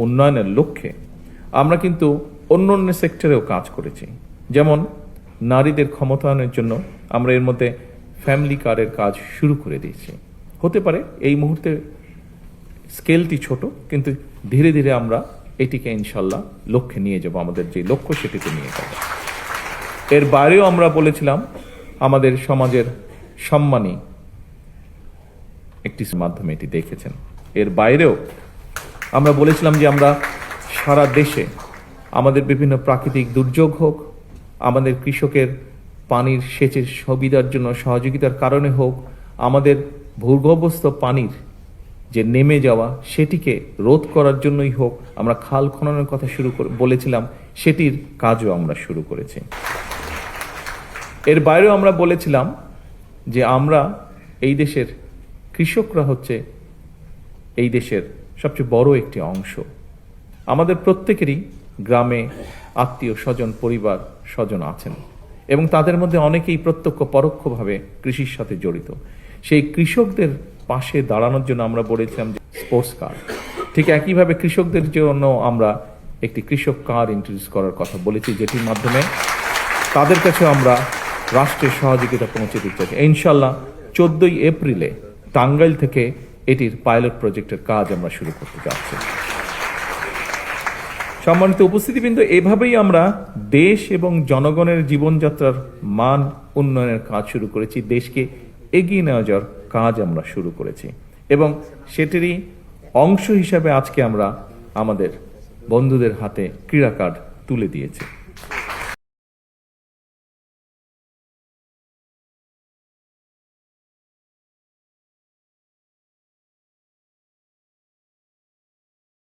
উন্নয়নের লক্ষ্যে আমরা কিন্তু অন্য অন্য সেক্টরেও কাজ করেছি। যেমন নারীদের ক্ষমতায়নের জন্য আমরা এর মধ্যে ফ্যামিলি কার্ডের কাজ শুরু করে দিয়েছি। হতে পারে এই মুহূর্তে স্কেলটি ছোট, কিন্তু ধীরে ধীরে আমরা এটিকে ইনশাল্লাহ লক্ষ্যে নিয়ে যাব, আমাদের যে লক্ষ্য সেটিকে নিয়ে যাব। এর বাইরেও আমরা বলেছিলাম আমাদের সমাজের সম্মানী একটি মাধ্যমে এটি দেখেছেন। এর বাইরেও আমরা বলেছিলাম যে আমরা সারা দেশে আমাদের বিভিন্ন প্রাকৃতিক দুর্যোগ হোক, আমাদের কৃষকের পানির সেচের সুবিধার জন্য সহযোগিতার কারণে হোক, আমাদের ভূগর্ভস্থ পানির যে নেমে যাওয়া সেটিকে রোধ করার জন্যই হোক, আমরা খাল খননের কথা বলেছিলাম, সেটির কাজও আমরা শুরু করেছি। এর বাইরেও আমরা বলেছিলাম যে আমরা এই দেশের কৃষকরা হচ্ছে এই দেশের সবচেয়ে বড় একটি অংশ। আমাদের প্রত্যেকেরই গ্রামে আত্মীয় স্বজন, পরিবার স্বজন আছেন এবং তাদের মধ্যে অনেকেই প্রত্যক্ষ পরোক্ষভাবে কৃষির সাথে জড়িত। সেই কৃষকদের পাশে দাঁড়ানোর জন্য আমরা বলেছিলাম যে স্পোর্টস কার। ঠিক একইভাবে কৃষকদের জন্য আমরা একটি কৃষক কার ইন্ট্রোডিউস করার কথা বলেছি, যেটির মাধ্যমে তাদের কাছে আমরা রাষ্ট্রের সহযোগিতা পৌঁছে দিতে চাই। ইনশাল্লাহ 14 এপ্রিলে টাঙ্গাইল থেকে এটির পাইলট প্রজেক্টের কাজ আমরা শুরু করতে যাচ্ছি। সম্মানিত উপস্থিতিবৃন্দ, এভাবেই আমরা দেশ এবং জনগণের জীবনযাত্রার মান উন্নয়নের কাজ শুরু করেছি, দেশকে এগিয়ে নেওয়া যাওয়ার কাজ আমরা শুরু করেছি এবং সেটিরই অংশ হিসাবে আজকে আমরা আমাদের বন্ধুদের হাতে ক্রীড়া কার্ড তুলে দিয়েছি।